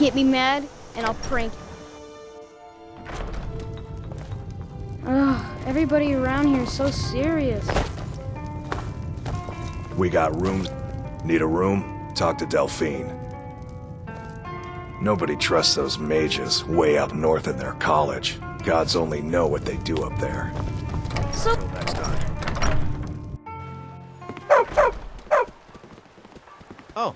Get me mad, and I'll prank you. Ugh, everybody around here is so serious. We got rooms. Need a room? Talk to Delphine. Nobody trusts those mages way up north in their college. Gods only know what they do up there. So... Until next time. Oh.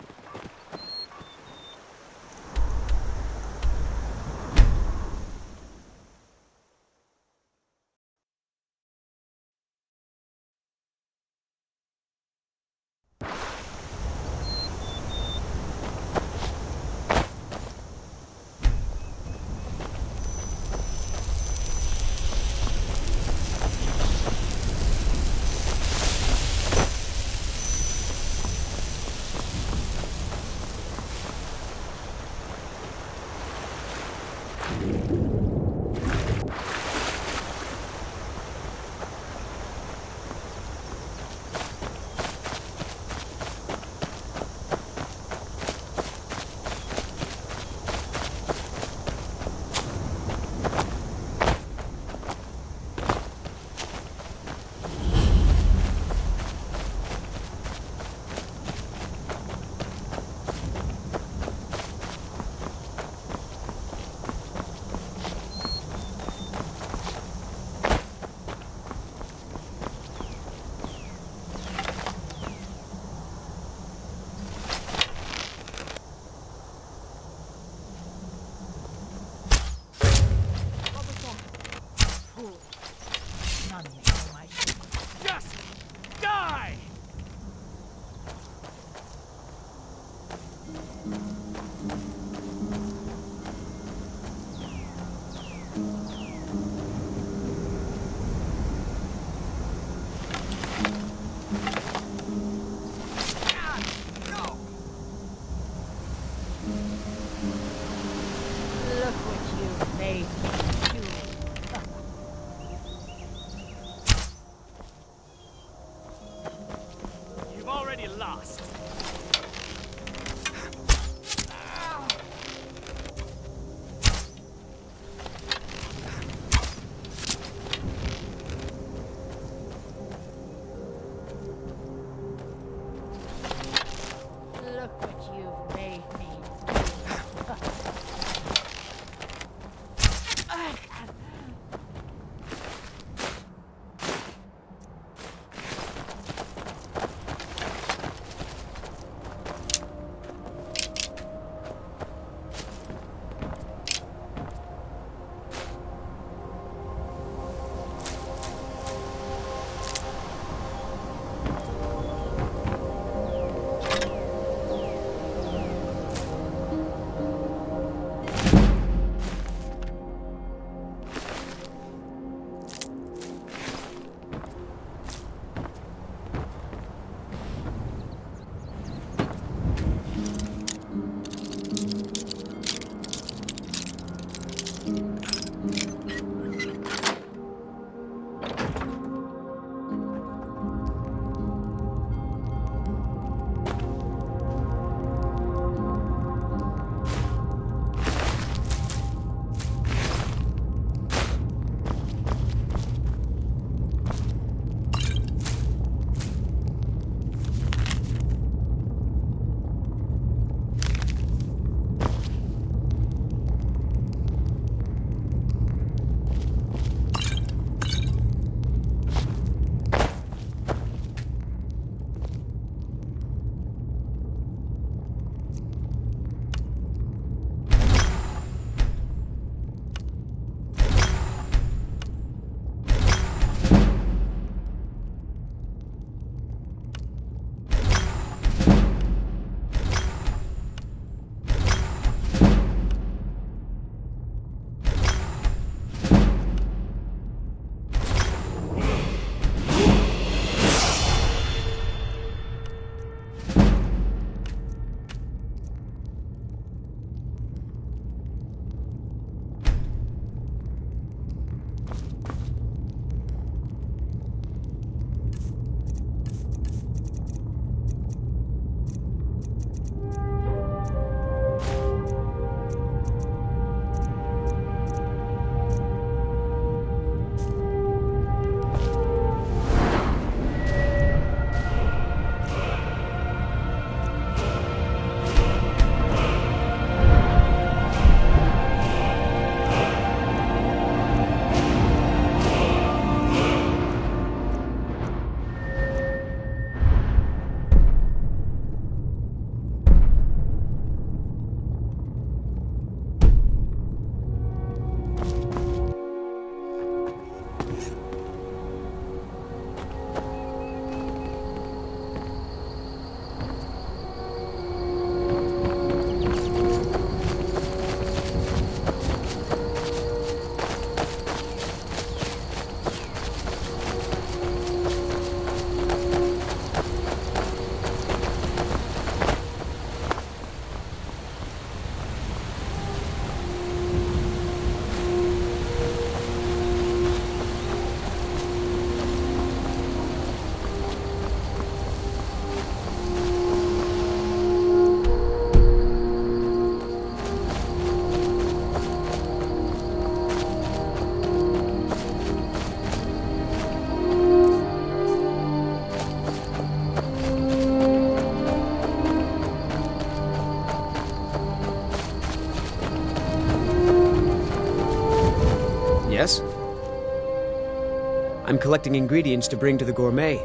I'm collecting ingredients to bring to the gourmet.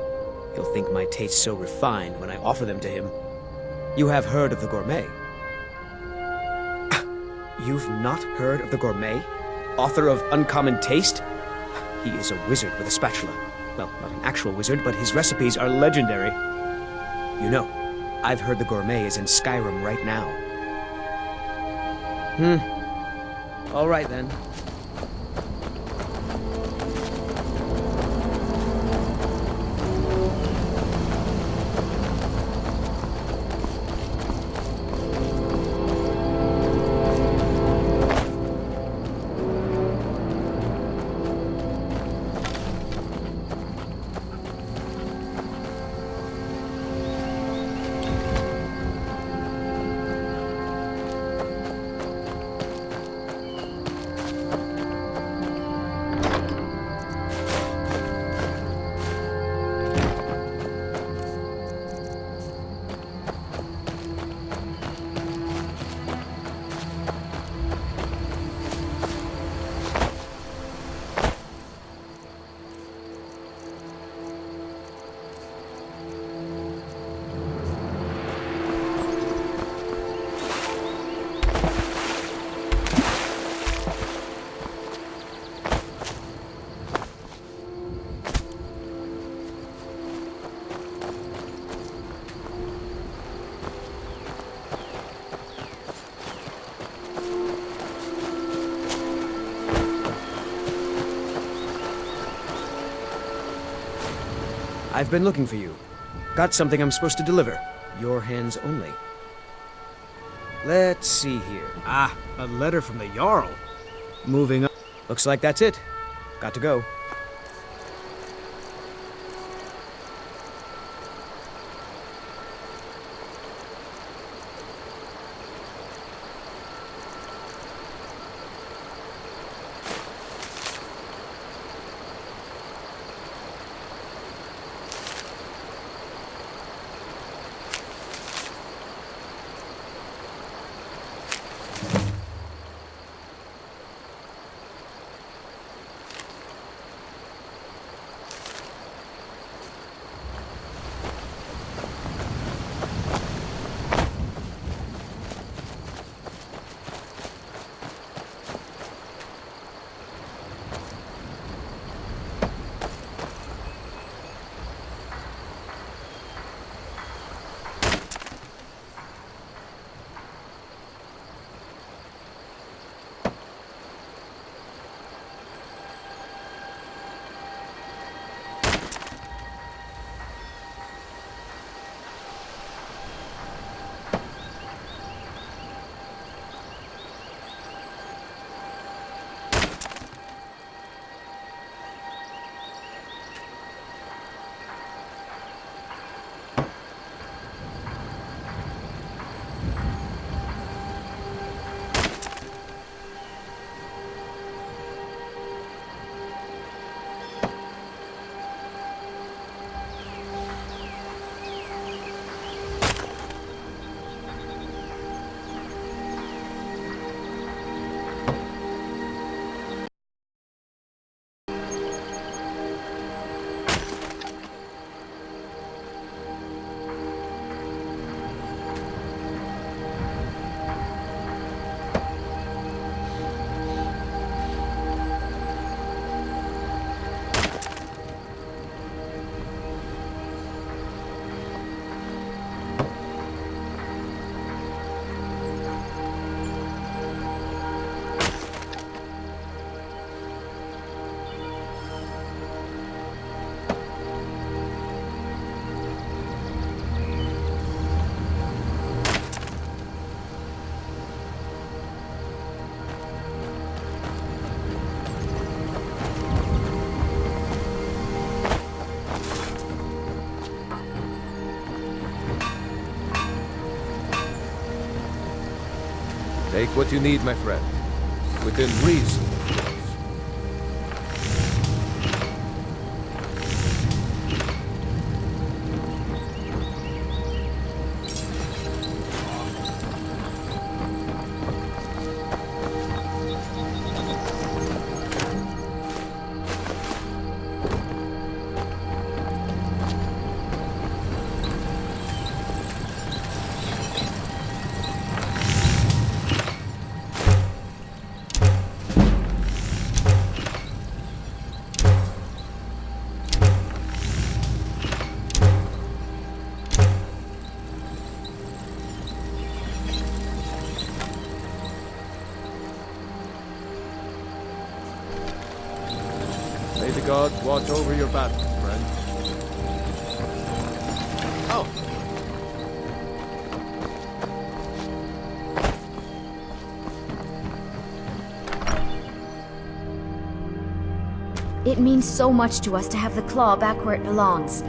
He'll think my tastes so refined when I offer them to him. You have heard of the gourmet? You've not heard of the gourmet? Author of Uncommon Taste? He is a wizard with a spatula. Well, not an actual wizard, but his recipes are legendary. You know, I've heard the gourmet is in Skyrim right now. All right then. I've been looking for you. Got something I'm supposed to deliver. Your hands only. Let's see here. Ah, a letter from the Jarl. Moving on. Looks like that's it. Got to go. Take what you need, my friend. Within reason, of course. gods watch over your battles, friend. Oh, It means so much to us to have the claw back where it belongs.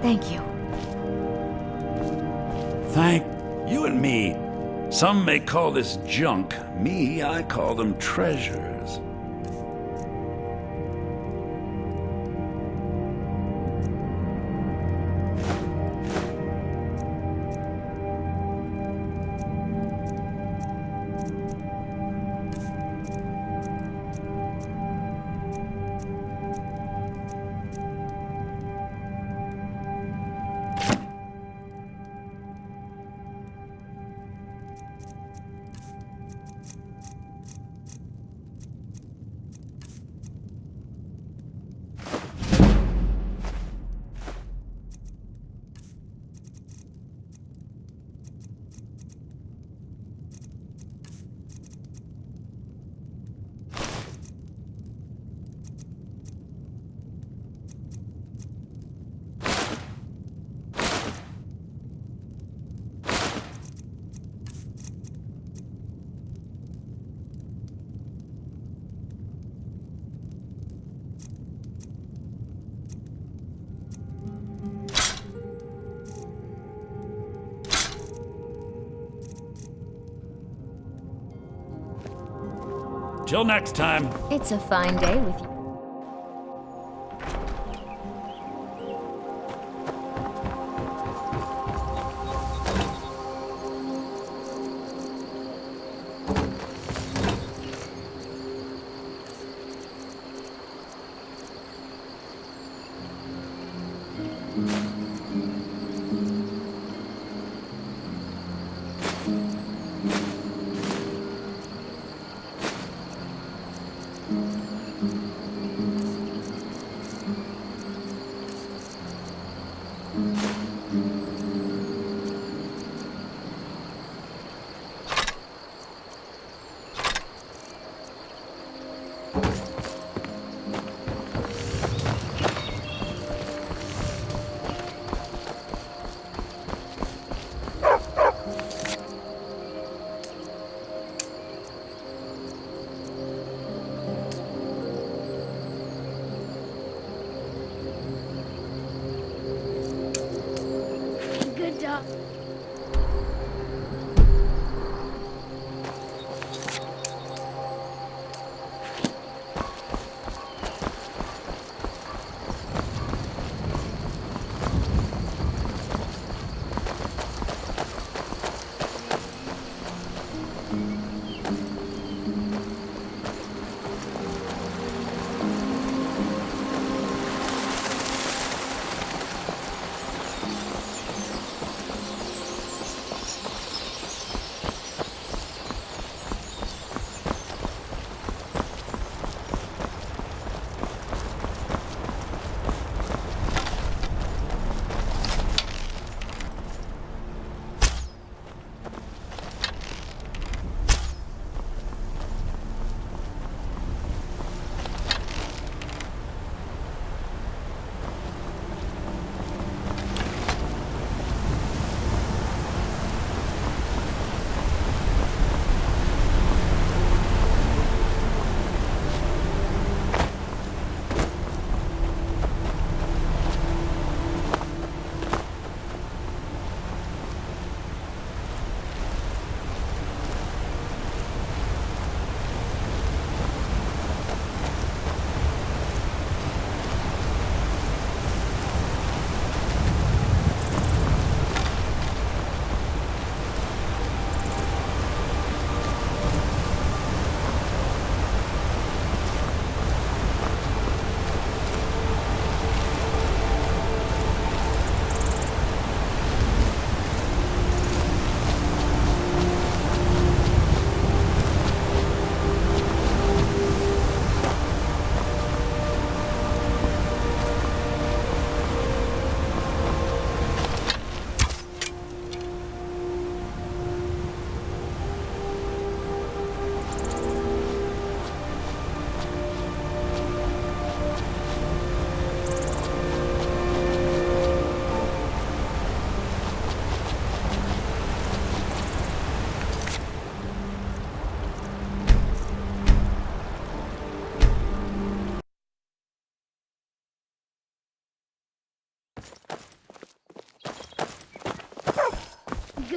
Thank you. Thank you and me. Some may call this junk. Me, I call them treasures. Till next time. It's a fine day with you.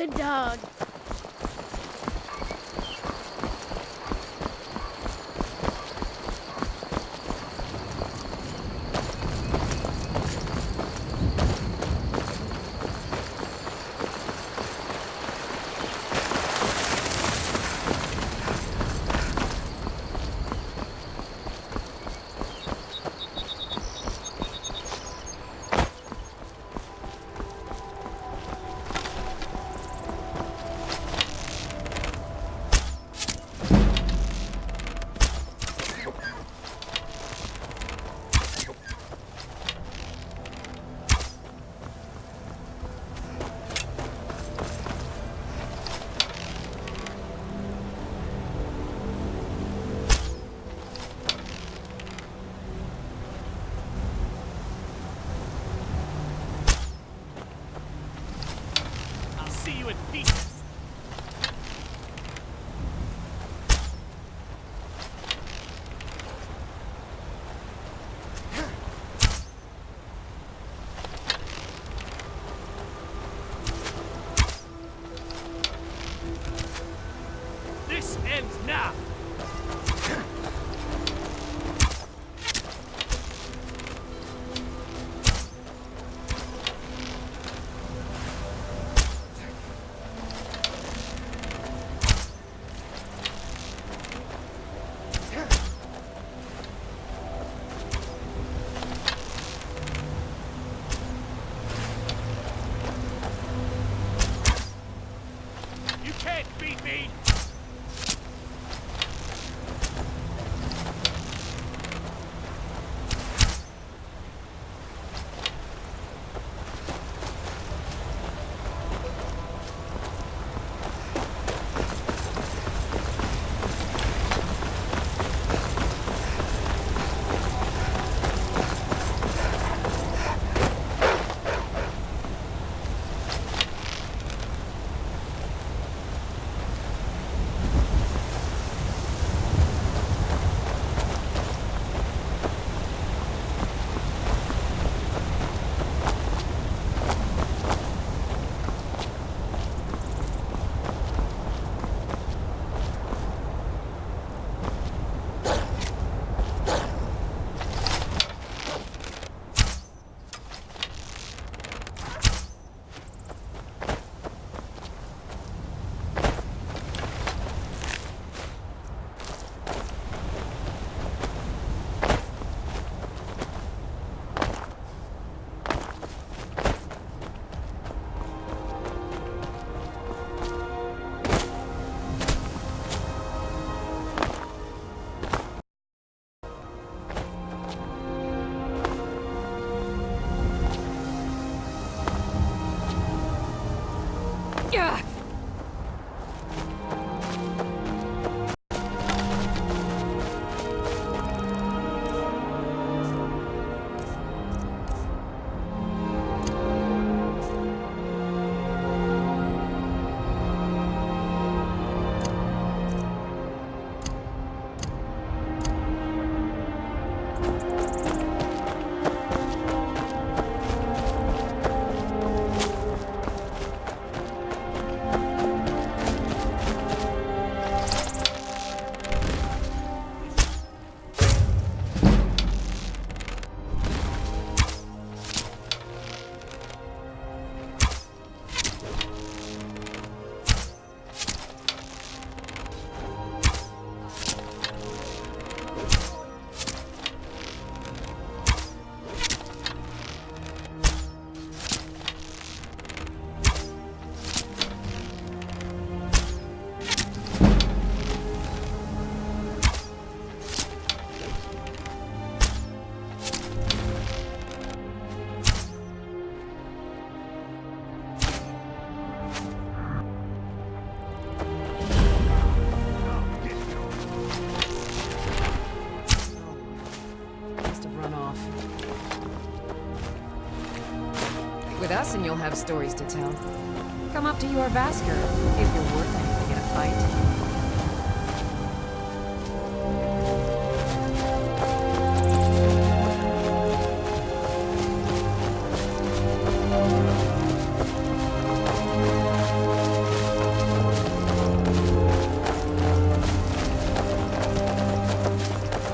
good dog. See you in pieces. This ends now. You can't beat me! With us and you'll have stories to tell. Come up to your Vasker, if you're worth anything in a fight.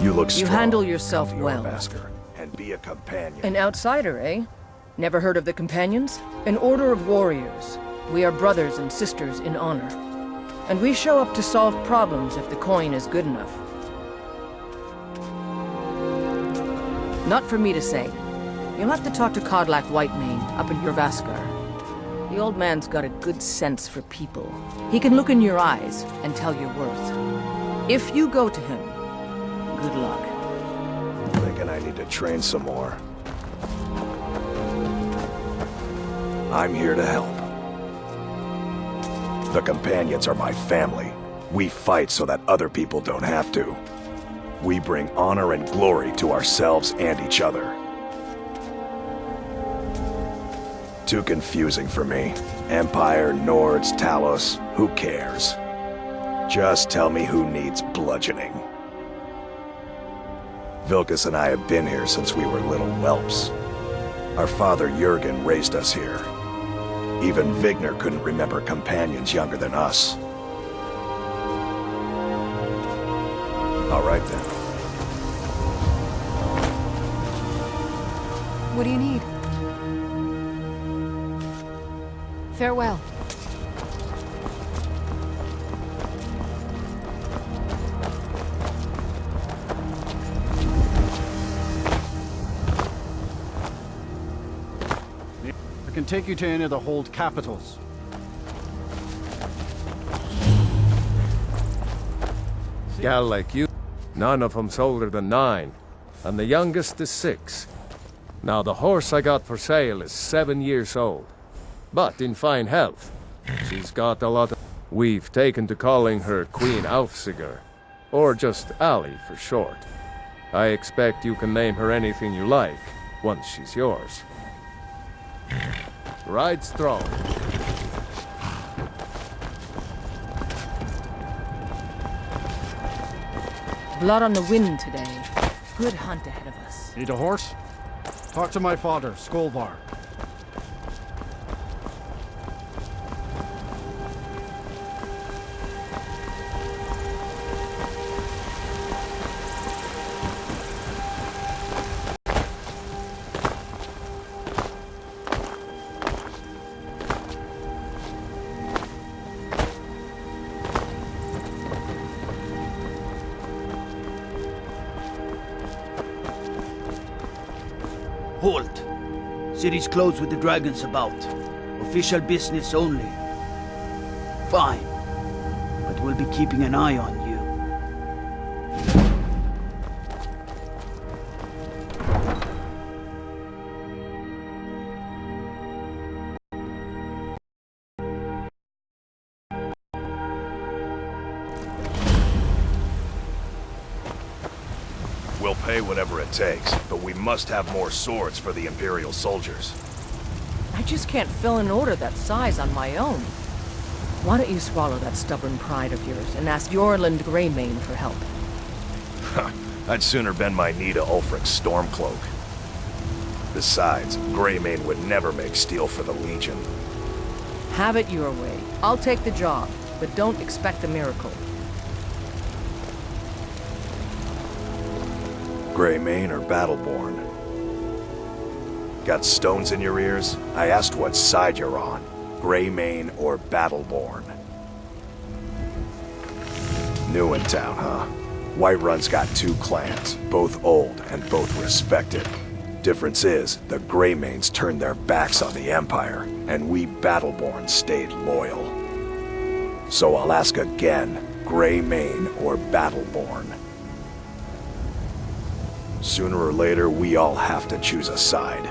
You look You strong. handle yourself Come to well. Yorvasker and be a companion. An outsider, eh? Never heard of the Companions? An order of warriors. We are brothers and sisters in honor. And we show up to solve problems if the coin is good enough. Not for me to say. You'll have to talk to Kodlak Whitemane up in Yorvaskar. The old man's got a good sense for people. He can look in your eyes and tell your worth. If you go to him, good luck. Thinking I need to train some more. I'm here to help. The Companions are my family. We fight so that other people don't have to. We bring honor and glory to ourselves and each other. Too confusing for me. Empire, Nords, Talos, who cares? Just tell me who needs bludgeoning. Vilkas and I have been here since we were little whelps. Our father Jurgen raised us here. Even Vigner couldn't remember companions younger than us. All right then. What do you need? Farewell. I can take you to any of the hold capitals. Gal like you, none of them's older than 9, and the youngest is 6. Now the horse I got for sale is 7 years old, but in fine health. She's got a lot of... We've taken to calling her Queen Aufsiger, or just Ali for short. I expect you can name her anything you like, once she's yours. Ride strong. Blood on the wind today. Good hunt ahead of us. Need a horse? Talk to my father, Skolvar. Halt! City's closed with the dragons about. Official business only. Fine. But we'll be keeping an eye on you. We'll pay whatever it takes, but we must have more swords for the Imperial soldiers. I just can't fill an order that size on my own. Why don't you swallow that stubborn pride of yours and ask Yorland Greymane for help? I'd sooner bend my knee to Ulfric's Stormcloak. Besides, Greymane would never make steel for the Legion. Have it your way. I'll take the job, but don't expect a miracle. Greymane or Battleborn? Got stones in your ears? I asked what side you're on. Greymane or Battleborn? New in town, huh? Whiterun's got 2 clans, both old and both respected. Difference is, the Greymanes turned their backs on the Empire, and we Battleborn stayed loyal. So I'll ask again, Greymane or Battleborn? Sooner or later, we all have to choose a side.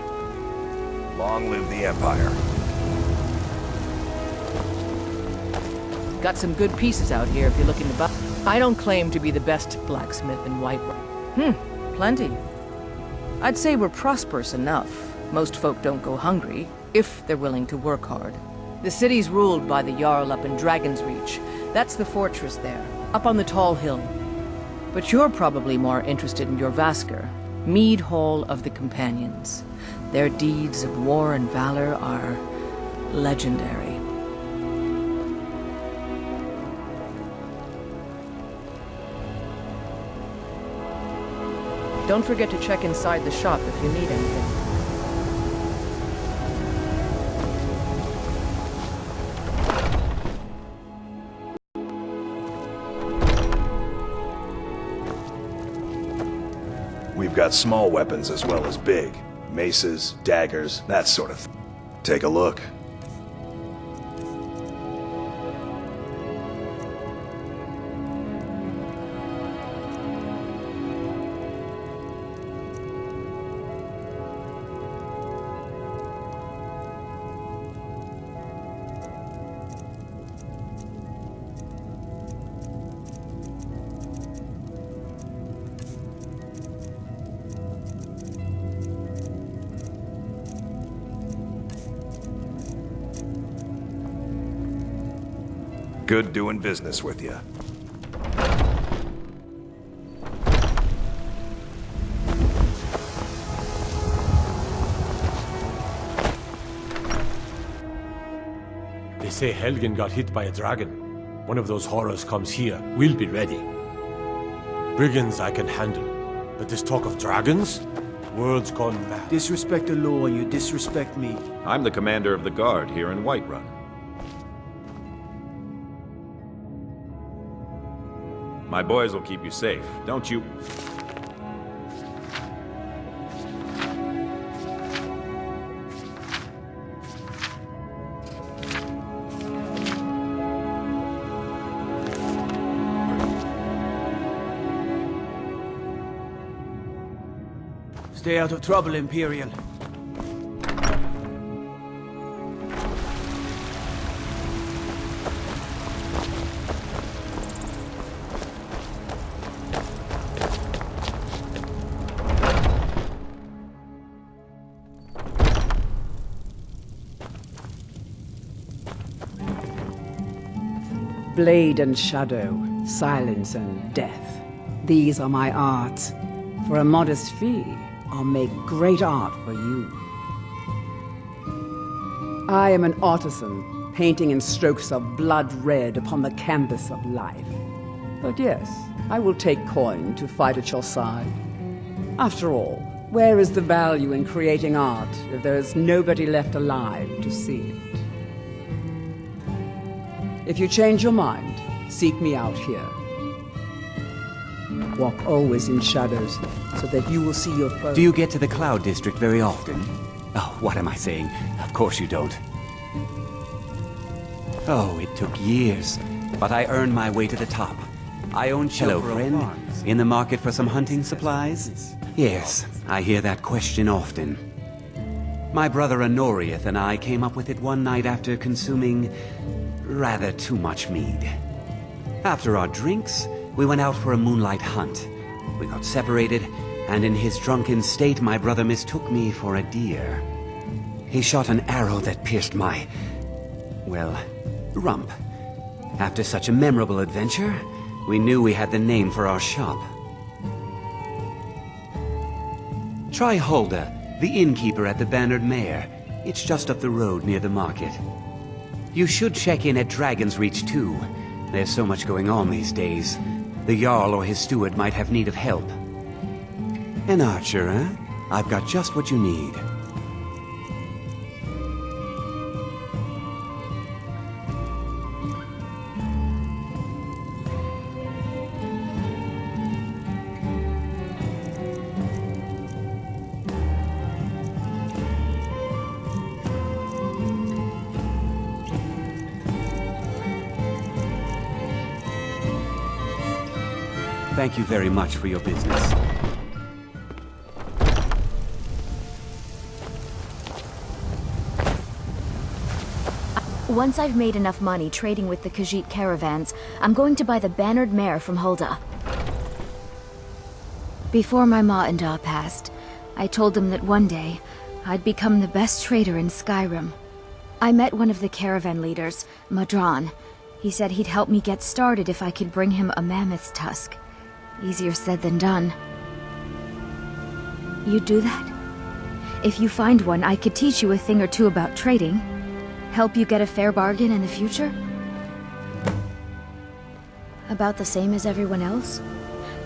Long live the Empire. Got some good pieces out here if you're looking to buy. I don't claim to be the best blacksmith in Whiterun. Plenty. I'd say we're prosperous enough. Most folk don't go hungry, if they're willing to work hard. The city's ruled by the Jarl up in Dragon's Reach. That's the fortress there, up on the tall hill. But you're probably more interested in Yorvasker, Mead Hall of the Companions. Their deeds of war and valor are legendary. Don't forget to check inside the shop if you need anything. We've got small weapons as well as big. Maces, daggers, that sort of thing. Take a look. Good doing business with you. They say Helgen got hit by a dragon. One of those horrors comes here, we'll be ready. Brigands I can handle, but this talk of dragons? World's gone mad. Disrespect the law and you disrespect me. I'm the commander of the guard here in Whiterun. My boys will keep you safe, don't you? Stay out of trouble, Imperial. Blade and shadow, silence and death. These are my arts. For a modest fee, I'll make great art for you. I am an artisan, painting in strokes of blood red upon the canvas of life. But yes, I will take coin to fight at your side. After all, where is the value in creating art if there is nobody left alive to see it? If you change your mind, seek me out here. Walk always in shadows, so that you will see your foe. Do you get to the Cloud District very often? Oh, what am I saying? Of course you don't. Oh, it took years, but I earned my way to the top. I own Hello, friend. In the market for some hunting supplies? Yes, I hear that question often. My brother Honorius and I came up with it one night after consuming rather too much mead. After our drinks, we went out for a moonlight hunt. We got separated, and in his drunken state, my brother mistook me for a deer. He shot an arrow that pierced my, well, rump. After such a memorable adventure, we knew we had the name for our shop. Try Hulda, the innkeeper at the Bannered Mare. It's just up the road near the market. You should check in at Dragon's Reach too. There's so much going on these days. The Jarl or his steward might have need of help. An archer, eh? I've got just what you need. Thank you very much for your business. Once I've made enough money trading with the Khajiit caravans, I'm going to buy the Bannered Mare from Hulda. Before my ma and Da passed, I told them that one day, I'd become the best trader in Skyrim. I met one of the caravan leaders, Madran. He said he'd help me get started if I could bring him a mammoth's tusk. Easier said than done. You'd do that? If you find one, I could teach you a thing or two about trading. Help you get a fair bargain in the future? About the same as everyone else?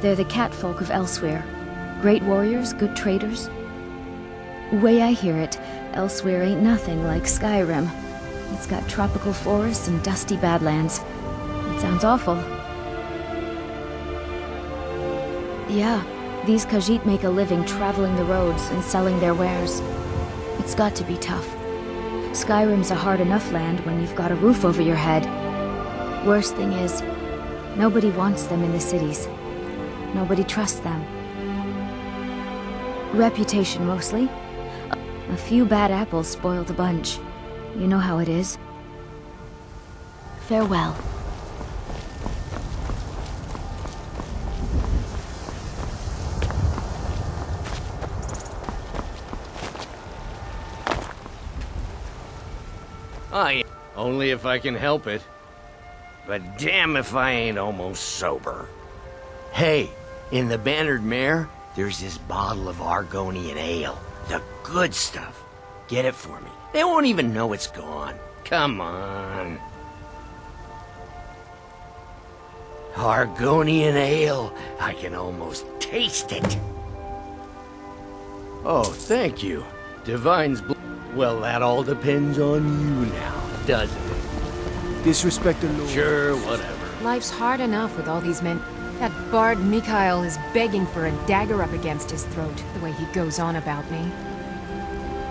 They're the catfolk of Elsewhere. Great warriors, good traders. Way I hear it, elsewhere ain't nothing like Skyrim. It's got tropical forests and dusty badlands. It sounds awful. Yeah, these Khajiit make a living traveling the roads and selling their wares. It's got to be tough. Skyrim's a hard enough land when you've got a roof over your head. Worst thing is, nobody wants them in the cities. Nobody trusts them. Reputation, mostly. A few bad apples spoiled the bunch. You know how it is. Farewell. Only if I can help it. But damn if I ain't almost sober. Hey, in the Bannered Mare, there's this bottle of Argonian ale. The good stuff. Get it for me. They won't even know it's gone. Come on. Argonian ale. I can almost taste it. Oh, thank you. Divine's well, that all depends on you now, doesn't it? Disrespect the Lord. Sure, whatever. Life's hard enough with all these men. That bard Mikhail is begging for a dagger up against his throat, the way he goes on about me.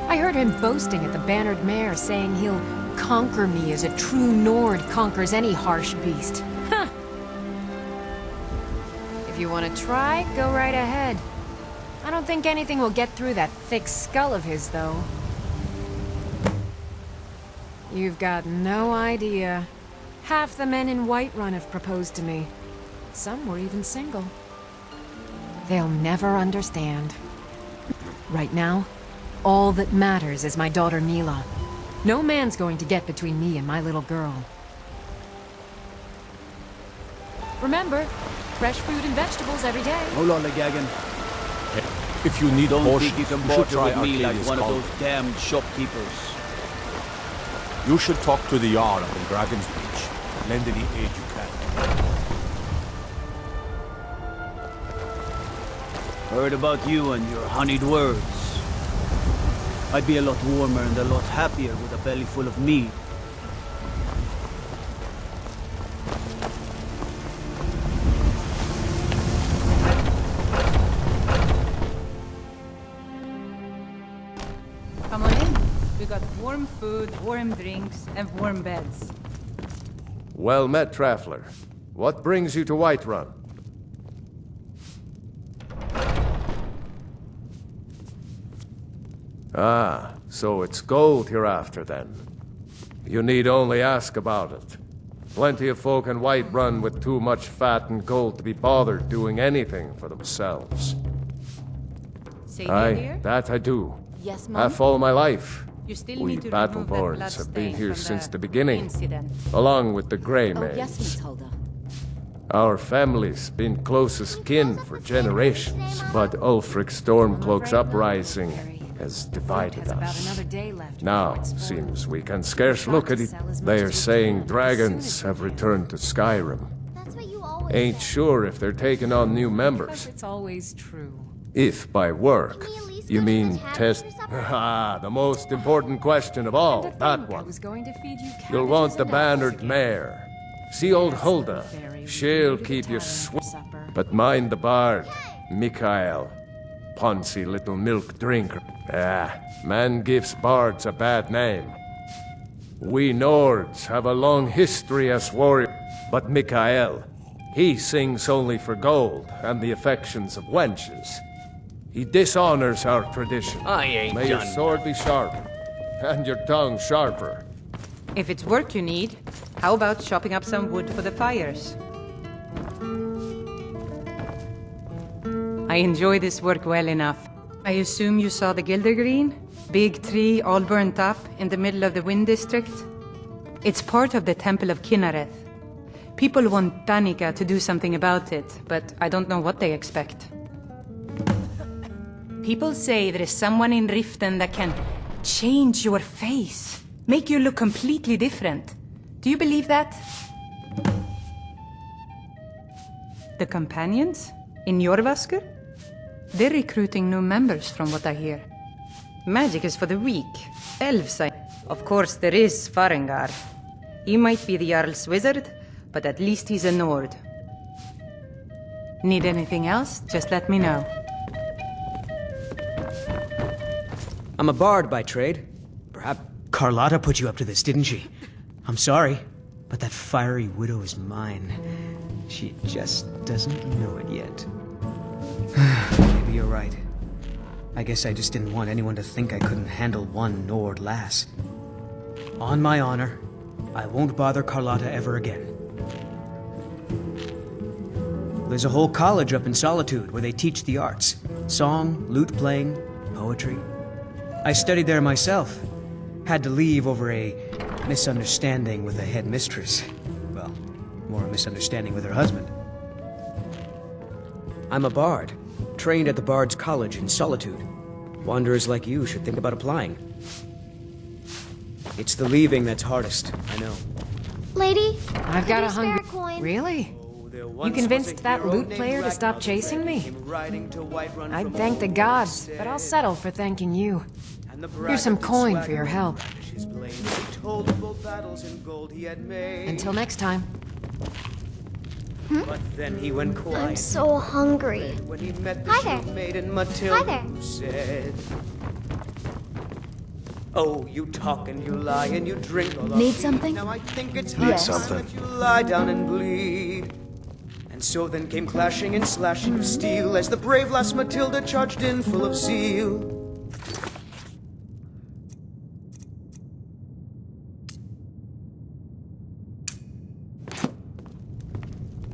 I heard him boasting at the Bannered Mare, saying he'll conquer me as a true Nord conquers any harsh beast. Huh. If you want to try, go right ahead. I don't think anything will get through that thick skull of his, though. You've got no idea. Half the men in Whiterun have proposed to me. Some were even single. They'll never understand. Right now, all that matters is my daughter Mila. No man's going to get between me and my little girl. Remember, fresh fruit and vegetables every day. Hold on, Legagan. If you need Don't caution, think you can you should barter try with me like Arcadia's one of Cauldron. those damned shopkeepers. You should talk to the Jarl up in Dragon's Reach. Lend any aid you can. Heard about you and your honeyed words. I'd be a lot warmer and a lot happier with a belly full of mead. Come on in. We got warm food, warm drinks, and warm beds. Well met, Traveler. What brings you to Whiterun? Ah, so it's gold you're after then. You need only ask about it. Plenty of folk in Whiterun with too much fat and gold to be bothered doing anything for themselves. Aye, that I do. Yes, Mom? Half all my life. You still We need to Battleborns have been here since the beginning, incident. along with the Grey Oh, Maids. yes, Miss Hulda. Our family's been closest kin for generations, but Ulfric Stormcloak's uprising has divided us. Now, seems we can scarce look at it. They are saying dragons have returned to Skyrim. Ain't sure if they're taking on new members. It's always true. If by work, you mean test... Ah, the most important question of all, that one. You'll want the Bannered Mare. See old Hulda. She'll keep you but mind the bard, Mikhail. Poncy little milk drinker. Ah, man gives bards a bad name. We Nords have a long history as warriors, but Mikhail, he sings only for gold and the affections of wenches. He dishonors our tradition. I ain't May your done sword be sharp, and your tongue sharper. If it's work you need, how about chopping up some wood for the fires? I enjoy this work well enough. I assume you saw the Gildergreen? Big tree all burnt up in the middle of the Wind District? It's part of the Temple of Kinnareth. People want Danica to do something about it, but I don't know what they expect. People say there is someone in Riften that can change your face, make you look completely different. Do you believe that? The companions? In Jorvaskr? They're recruiting new members from what I hear. Magic is for the weak. Elves, Of course, there is Farengar. He might be the Jarl's wizard, but at least he's a Nord. Need anything else? Just let me know. I'm a bard by trade. Perhaps Carlotta put you up to this, didn't she? I'm sorry, but that fiery widow is mine. She just doesn't know it yet. Maybe you're right. I guess I just didn't want anyone to think I couldn't handle one Nord lass. On my honor, I won't bother Carlotta ever again. There's a whole college up in Solitude where they teach the arts. Song, lute playing, poetry. I studied there myself. Had to leave over a misunderstanding with the headmistress. Well, more a misunderstanding with her husband. I'm a bard, trained at the Bard's College in Solitude. Wanderers like you should think about applying. It's the leaving that's hardest, I know. Lady, I've got a hungry coin. Really? You convinced that lute player to stop chasing me? I'd thank the gods, but I'll settle for thanking you. Here's some coin for your help. Until next time. But then he went quiet. I'm so hungry. When he met the Hi there. shield maiden Matilda, Hi there. who said, "Oh, you talk and you lie and you drink all Need the something? Now I think it's Need best something. that you lie down and bleed." And so then came clashing and slashing of steel as the brave lass Matilda charged in full of zeal.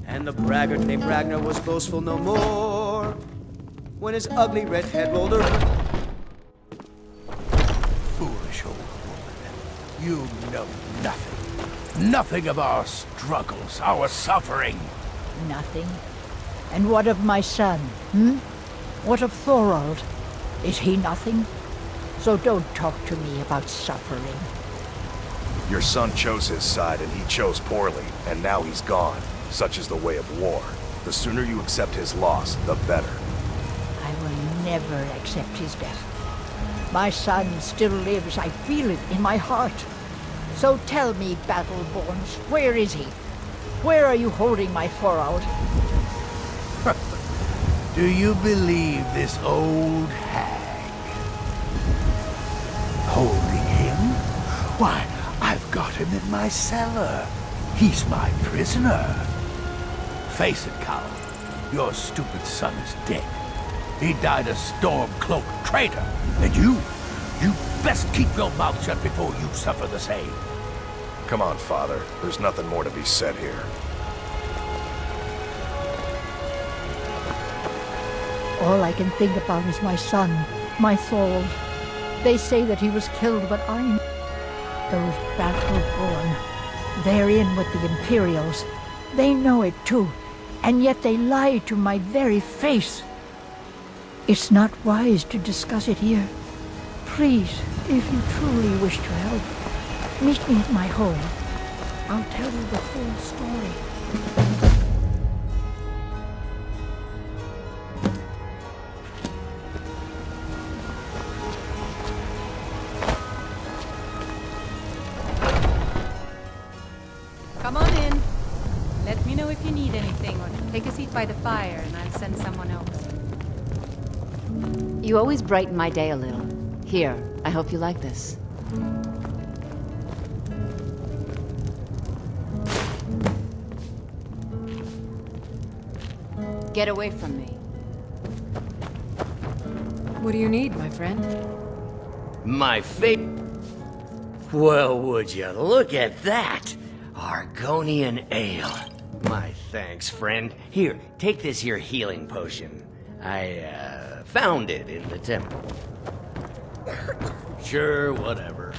And the braggart named Ragnar was boastful no more when his ugly red head rolled around. Foolish old woman. You know nothing. Nothing of our struggles, our suffering. Nothing. And what of my son, What of Thorald? Is he nothing? So don't talk to me about suffering. Your son chose his side and he chose poorly, and now he's gone. Such is the way of war. The sooner you accept his loss, the better. I will never accept his death. My son still lives. I feel it in my heart. So tell me, Battleborns, where is he? Where are you holding my Thorald? Do you believe this old hag? Holding him? Why, I've got him in my cellar. He's my prisoner. Face it, coward. Your stupid son is dead. He died a storm-cloaked traitor. And you best keep your mouth shut before you suffer the same. Come on, Father. There's nothing more to be said here. All I can think about is my son, my Thorald. They say that he was killed, but those Battleborn, they're in with the Imperials. They know it too, and yet they lie to my very face. It's not wise to discuss it here. Please, if you truly wish to help, meet me at my home. I'll tell you the whole story. Come on in. Let me know if you need anything, or take a seat by the fire and I'll send someone over. You always brighten my day a little. Here, I hope you like this. Get away from me. What do you need, my friend? My favorite. Well, would you look at that? Argonian ale. My thanks, friend. Here, take this here healing potion. I, found it in the temple. Sure, whatever.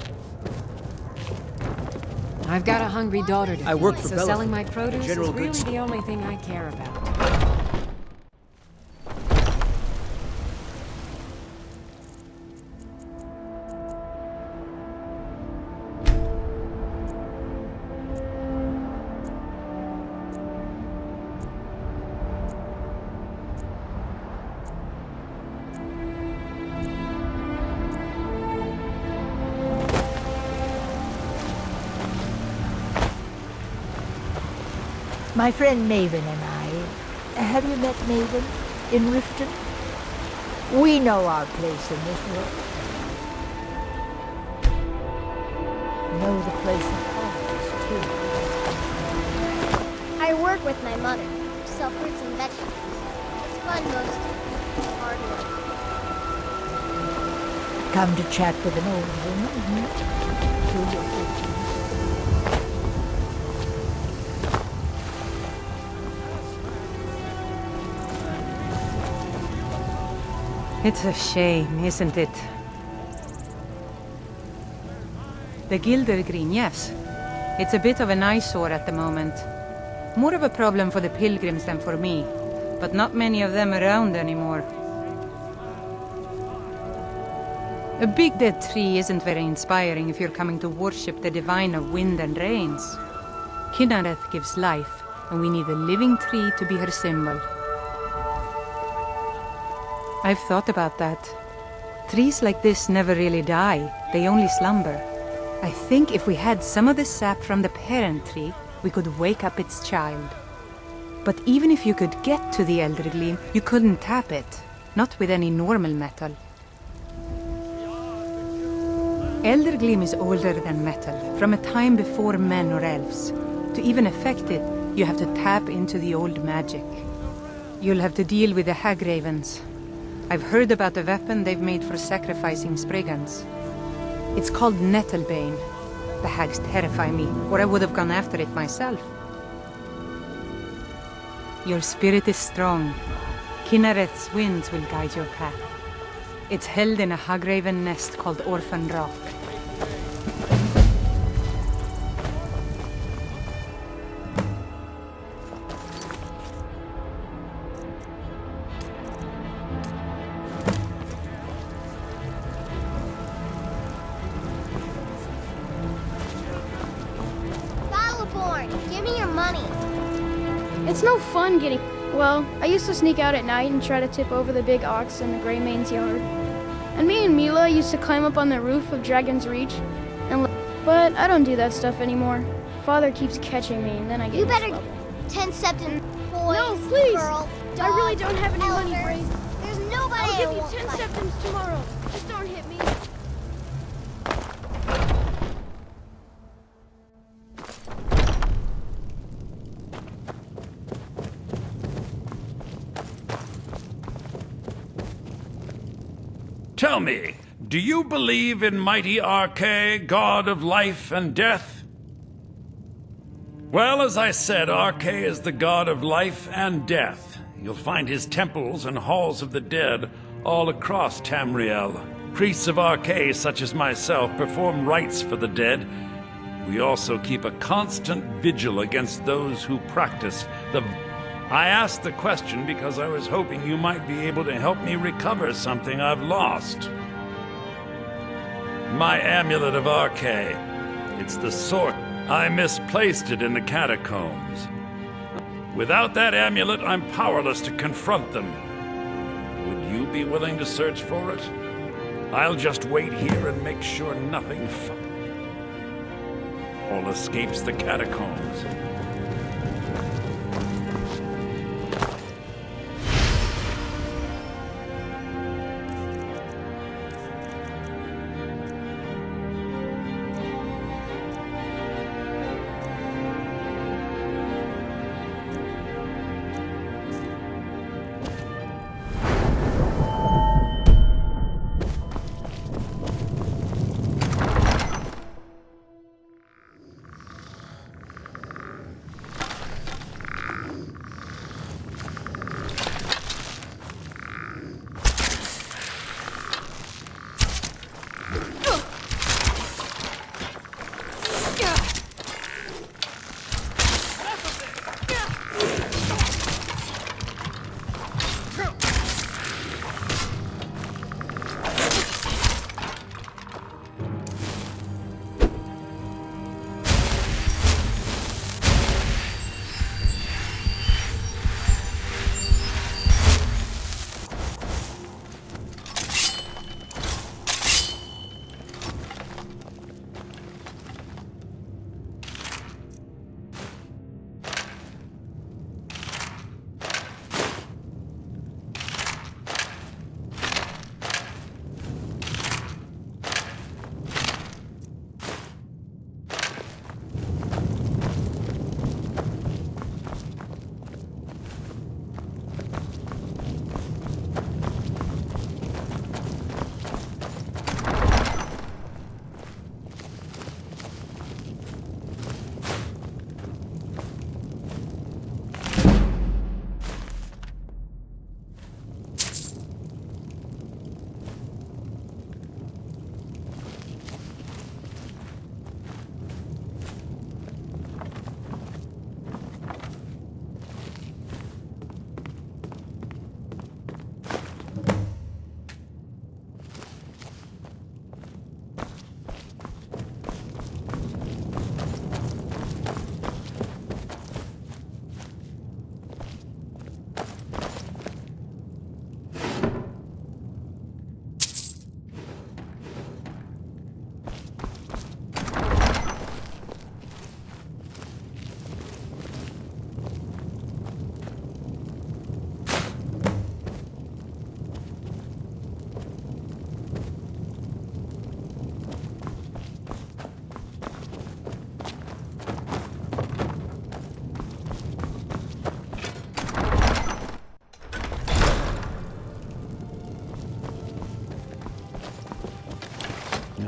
I've got a hungry daughter to feed, I work for so Bellefonte, selling my produce is general really goods the only thing I care about. My friend Maven and I. Have you met Maven in Riften? We know our place in this world. Know the place of others, too. I work with my mother. Sell fruits and vegetables. It's fun most hard work. Come to chat with an old woman. Through your fortune. It's a shame, isn't it? The Gildergreen, yes. It's a bit of an eyesore at the moment. More of a problem for the pilgrims than for me, but not many of them around anymore. A big dead tree isn't very inspiring if you're coming to worship the divine of wind and rains. Kynareth gives life, and we need a living tree to be her symbol. I've thought about that. Trees like this never really die, they only slumber. I think if we had some of the sap from the parent tree, we could wake up its child. But even if you could get to the Eldergleam, you couldn't tap it. Not with any normal metal. Eldergleam is older than metal, from a time before men or elves. To even affect it, you have to tap into the old magic. You'll have to deal with the Hagravens. I've heard about the weapon they've made for sacrificing Spriggans. It's called Nettlebane. The hags terrify me, or I would have gone after it myself. Your spirit is strong. Kynareth's winds will guide your path. It's held in a Hagraven nest called Orphan Rock. Give me your money. It's no fun getting... Well, I used to sneak out at night and try to tip over the big ox in the Greymane's yard. And me and Mila used to climb up on the roof of Dragon's Reach and... But I don't do that stuff anymore. Father keeps catching me and then I get You in better... trouble. 10 septim boys, No, please! girls, dogs, I really don't have any money, elders. Brave. There's nobody I'll I give you won't 10 fight. septims tomorrow. Just don't hit me. Tell me, do you believe in mighty Arche, god of life and death? Well, as I said, Arche is the god of life and death. You'll find his temples and halls of the dead all across Tamriel. Priests of Arche, such as myself, perform rites for the dead. We also keep a constant vigil against those who practice the... I asked the question because I was hoping you might be able to help me recover something I've lost. My amulet of Arche. It's the sword. I misplaced it in the catacombs. Without that amulet, I'm powerless to confront them. Would you be willing to search for it? I'll just wait here and make sure nothing all escapes the catacombs.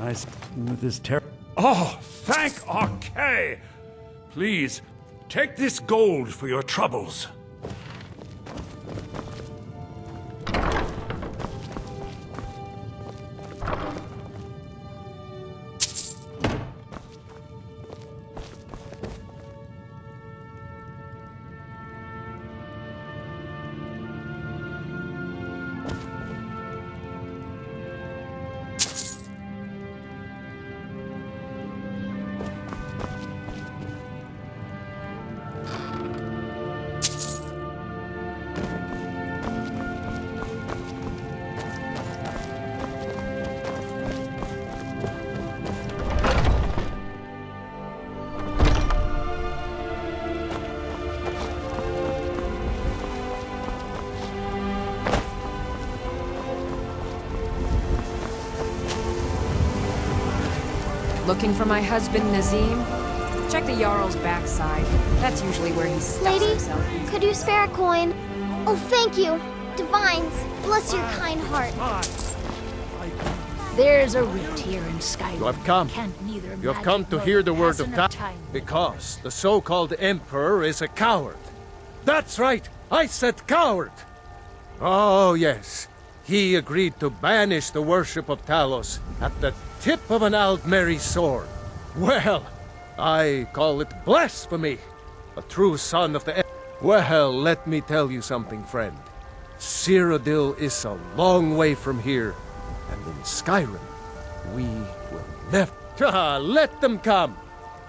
eyes with this terror. Oh, thank Arkay! Please, take this gold for your troubles. Looking for my husband, Nazim? Check the Jarl's backside. That's usually where he stuffs Lady, himself. could you spare a coin? Oh, thank you. Divines, bless your kind heart. There's a rift here in Skyrim. You have come. You have come to hear the word of God, because the so-called Emperor is a coward. That's right, I said coward! Oh, yes. He agreed to banish the worship of Talos at the tip of an Aldmeri sword. Well, I call it blasphemy. A true son of the... Well, let me tell you something, friend. Cyrodiil is a long way from here, and in Skyrim, we will never... Let them come!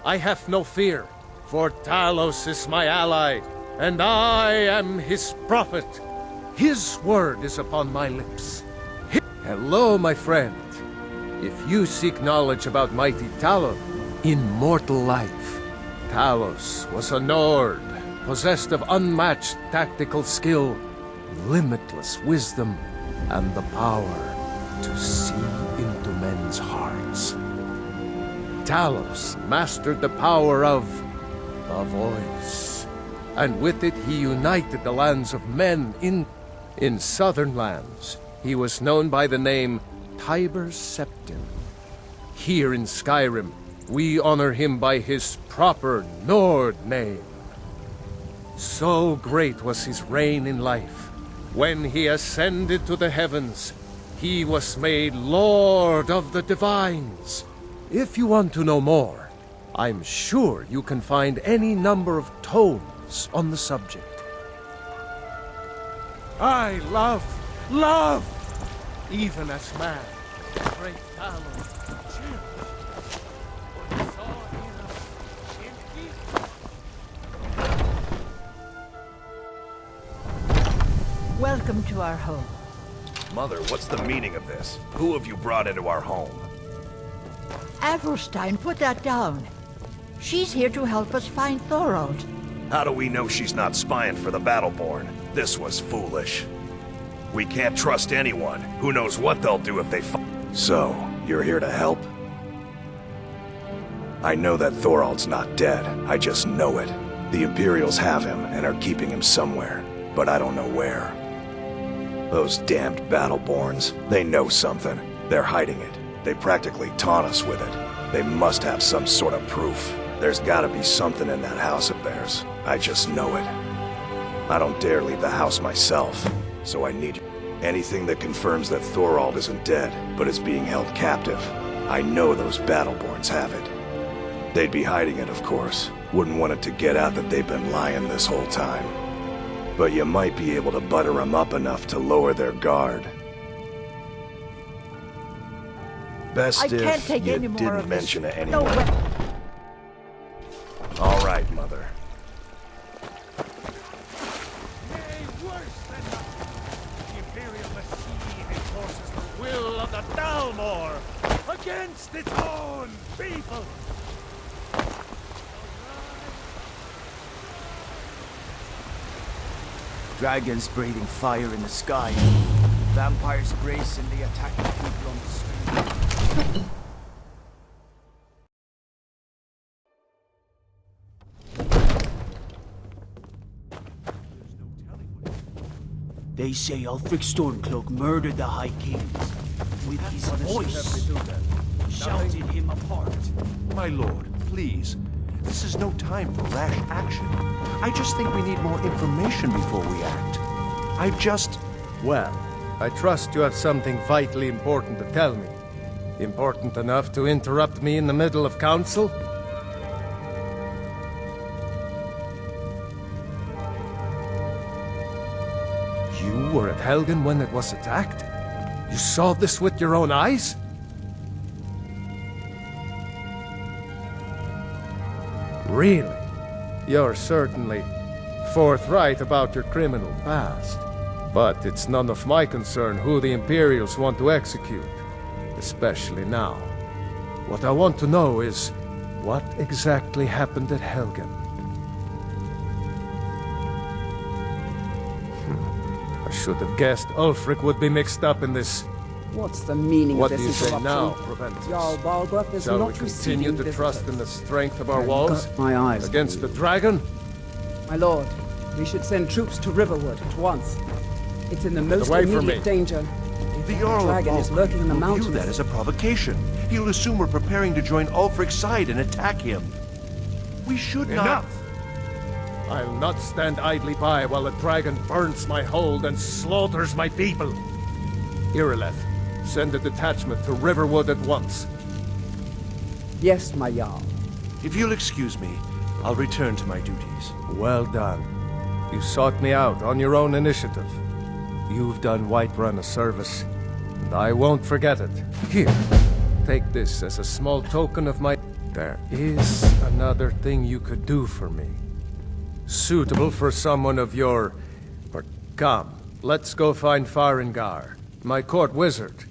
I have no fear, for Talos is my ally, and I am his prophet. His word is upon my lips. Hello, my friend. If you seek knowledge about mighty Talos, immortal life, Talos was a Nord, possessed of unmatched tactical skill, limitless wisdom, and the power to see into men's hearts. Talos mastered the power of the voice, and with it he united the lands of men in southern lands. He was known by the name Tiber Septim. Here in Skyrim, we honor him by his proper Nord name. So great was his reign in life. When he ascended to the heavens, he was made Lord of the Divines. If you want to know more, I'm sure you can find any number of tomes on the subject. I love, even as man, great Talos. Welcome to our home. Mother, what's the meaning of this? Who have you brought into our home? Avrstein, put that down. She's here to help us find Thorold. How do we know she's not spying for the Battleborn? This was foolish. We can't trust anyone. Who knows what they'll do if they So, you're here to help? I know that Thorold's not dead. I just know it. The Imperials have him and are keeping him somewhere, but I don't know where. Those damned Battleborns, they know something. They're hiding it. They practically taunt us with it. They must have some sort of proof. There's gotta be something in that house of theirs. I just know it. I don't dare leave the house myself, so I need anything that confirms that Thorold isn't dead, but is being held captive. I know those Battleborns have it. They'd be hiding it, of course. Wouldn't want it to get out that they've been lying this whole time. But you might be able to butter them up enough to lower their guard. Best if you didn't mention it anymore. All right, Mother. The Imperial machine enforces the will of the Dalmor against its own people. Dragons breathing fire in the sky. Vampires brazenly attacking people on the street. They say Ulfric Stormcloak murdered the High King with his voice. shouted him apart. My lord, please. This is no time for rash action. I just think we need more information before we act. Well, I trust you have something vitally important to tell me. Important enough to interrupt me in the middle of council? You were at Helgen when it was attacked? You saw this with your own eyes? Really? You're certainly forthright about your criminal past. But it's none of my concern who the Imperials want to execute, especially now. What I want to know is, what exactly happened at Helgen? I should have guessed Ulfric would be mixed up in this. What's the meaning What of do this you say now, interruption? Proventus? Jarl Balgruuf is Shall we not continue receiving to trust in the strength of our walls? got my eyes Against the dragon? My lord, we should send troops to Riverwood at once. It's in the most away from immediate me. danger. The Jarl of dragon is lurking in the will mountains. view that as a provocation. He'll assume we're preparing to join Ulfric's side and attack him. We should not... Enough! I'll not stand idly by while the dragon burns my hold and slaughters my people. Irileth, send a detachment to Riverwood at once. Yes, my Jarl. If you'll excuse me, I'll return to my duties. Well done. You sought me out on your own initiative. You've done Whiterun a service, and I won't forget it. Here, take this as a small token of my... There is another thing you could do for me. Suitable for someone of your... Come, let's go find Farengar, my court wizard.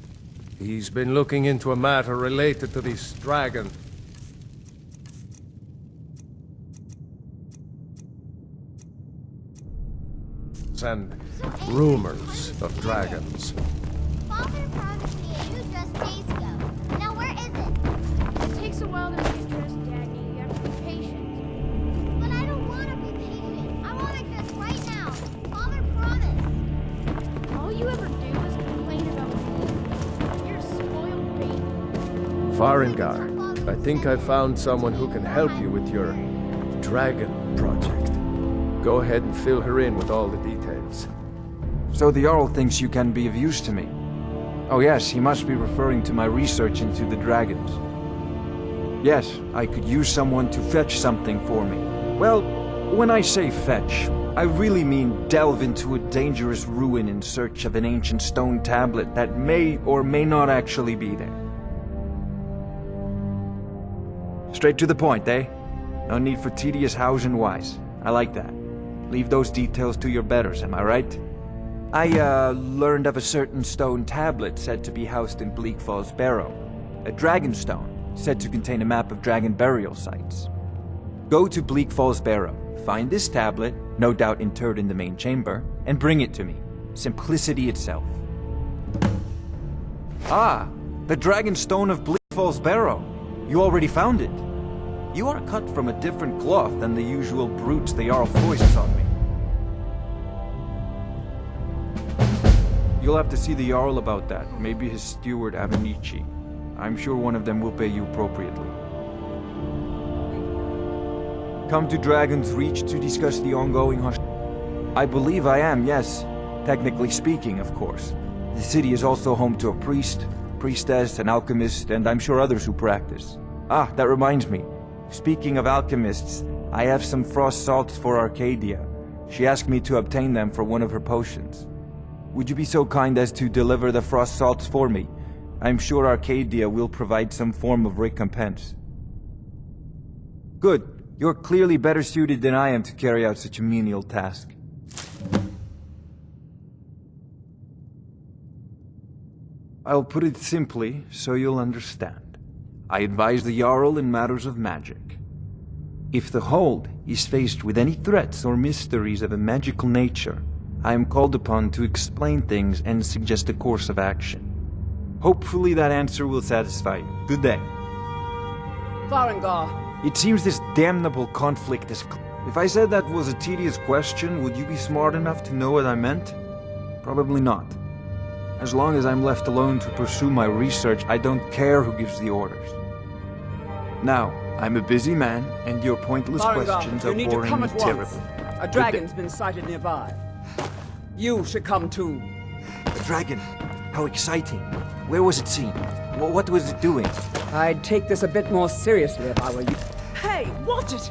He's been looking into a matter related to this dragon. And rumors of dragons. Father promised me a new dress days ago. Now where is it? It takes a while to make a dress, Dagny. You have to be patient. But I don't want to be patient. I want a dress right now. Father promised. All you ever do is complain about me. You're a spoiled baby. Farengar, I think I found someone who can help you with your dragon project. Go ahead and fill her in with all the details. So the Jarl thinks you can be of use to me. Oh yes, he must be referring to my research into the dragons. Yes, I could use someone to fetch something for me. Well, when I say fetch, I really mean delve into a dangerous ruin in search of an ancient stone tablet that may or may not actually be there. Straight to the point, eh? No need for tedious hows and whys. I like that. Leave those details to your betters, am I right? I, learned of a certain stone tablet said to be housed in Bleak Falls Barrow. A dragon stone, said to contain a map of dragon burial sites. Go to Bleak Falls Barrow, find this tablet, no doubt interred in the main chamber, and bring it to me. Simplicity itself. Ah, the dragon stone of Bleak Falls Barrow. You already found it. You are cut from a different cloth than the usual brutes the Jarl foists on me. You'll have to see the Jarl about that, maybe his steward Avenici. I'm sure one of them will pay you appropriately. Come to Dragon's Reach to discuss the ongoing I believe I am, yes. Technically speaking, of course. The city is also home to a priest, priestess, an alchemist, and I'm sure others who practice. Ah, that reminds me. Speaking of alchemists, I have some frost salts for Arcadia. She asked me to obtain them for one of her potions. Would you be so kind as to deliver the frost salts for me? I'm sure Arcadia will provide some form of recompense. Good. You're clearly better suited than I am to carry out such a menial task. I'll put it simply so you'll understand. I advise the Jarl in matters of magic. If the Hold is faced with any threats or mysteries of a magical nature, I am called upon to explain things and suggest a course of action. Hopefully that answer will satisfy you. Good day. Farengar! It seems this damnable conflict is... If I said that was a tedious question, would you be smart enough to know what I meant? Probably not. As long as I'm left alone to pursue my research, I don't care who gives the orders. Now, I'm a busy man, and your pointless questions you are need to boring come me at once. terribly. A dragon's been sighted nearby. You should come too. A dragon? How exciting. Where was it seen? What was it doing? I'd take this a bit more seriously if I were you. Hey, watch it!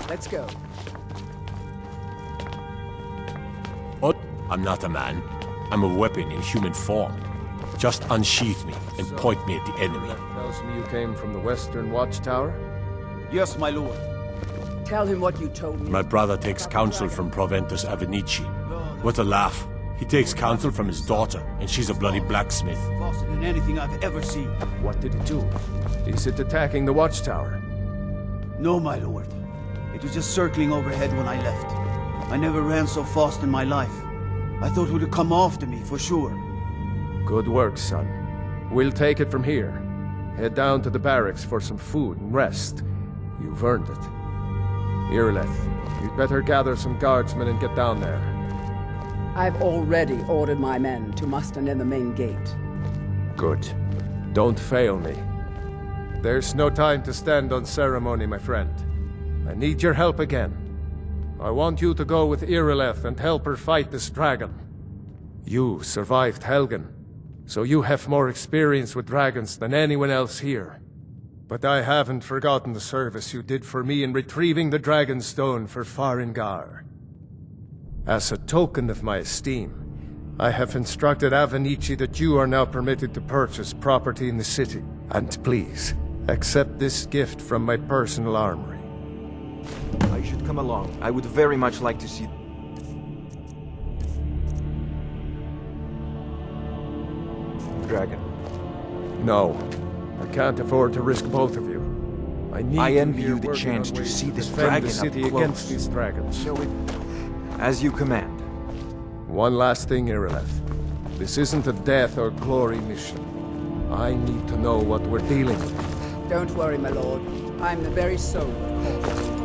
Let's go. I'm not a man. I'm a weapon in human form. Just unsheath me and point me at the enemy. Tells me you came from the Western Watchtower? Yes, my lord. Tell him what you told me. My brother takes counsel from Proventus Avenici. What a laugh. He takes counsel from his daughter, and she's a bloody blacksmith. Faster than anything I've ever seen. What did it do? Is it attacking the Watchtower? No, my lord. It was just circling overhead when I left. I never ran so fast in my life. I thought it would have come after me, for sure. Good work, son. We'll take it from here. Head down to the barracks for some food and rest. You've earned it. Irileth, you'd better gather some guardsmen and get down there. I've already ordered my men to muster near the main gate. Good. Don't fail me. There's no time to stand on ceremony, my friend. I need your help again. I want you to go with Irileth and help her fight this dragon. You survived Helgen, so you have more experience with dragons than anyone else here. But I haven't forgotten the service you did for me in retrieving the Dragon Stone for Farengar. As a token of my esteem, I have instructed Avenici that you are now permitted to purchase property in the city. And please, accept this gift from my personal armory. I should come along. I would very much like to see... Dragon. No. I can't afford to risk both of you. I envy you the chance to see this dragon the city up close. against these dragons. As you command. One last thing, Irileth. This isn't a death or glory mission. I need to know what we're dealing with. Don't worry, my lord. I'm the very soul of caution.